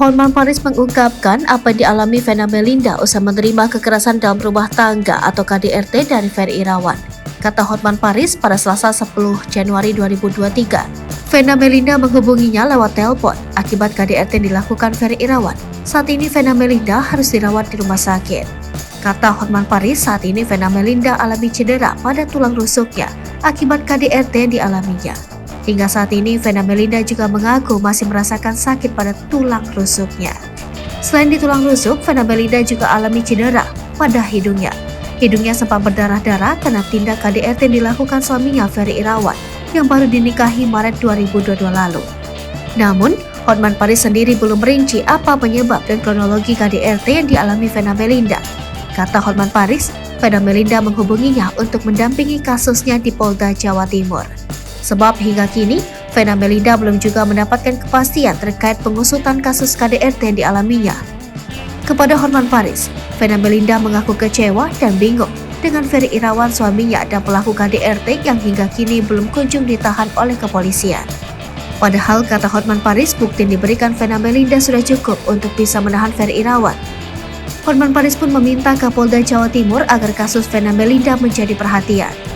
Hotman Paris mengungkapkan apa yang dialami Vena Melinda usai menerima kekerasan dalam rumah tangga atau KDRT dari Ferry Irawan. Kata Hotman Paris pada Selasa 10 Januari 2023, Vena Melinda menghubunginya lewat telepon akibat KDRT yang dilakukan Ferry Irawan. Saat ini Vena Melinda harus dirawat di rumah sakit. Kata Hotman Paris, saat ini Vena Melinda alami cedera pada tulang rusuknya akibat KDRT yang dialaminya. Hingga saat ini, Vena Melinda juga mengaku masih merasakan sakit pada tulang rusuknya. Selain di tulang rusuk, Vena Melinda juga alami cedera pada hidungnya. Hidungnya sempat berdarah-darah karena tindak KDRT yang dilakukan suaminya Ferry Irawan yang baru dinikahi Maret 2022 lalu. Namun, Hotman Paris sendiri belum merinci apa penyebab dan kronologi KDRT yang dialami Vena Melinda. Kata Hotman Paris, Vena Melinda menghubunginya untuk mendampingi kasusnya di Polda Jawa Timur. Sebab hingga kini, Vena Melinda belum juga mendapatkan kepastian terkait pengusutan kasus KDRT yang dialaminya. Kepada Hotman Paris, Vena Melinda mengaku kecewa dan bingung dengan Ferry Irawan suaminya dan pelaku KDRT yang hingga kini belum kunjung ditahan oleh kepolisian. Padahal kata Hotman Paris, bukti yang diberikan Vena Melinda sudah cukup untuk bisa menahan Ferry Irawan. Hotman Paris pun meminta Kapolda Jawa Timur agar kasus Vena Melinda menjadi perhatian.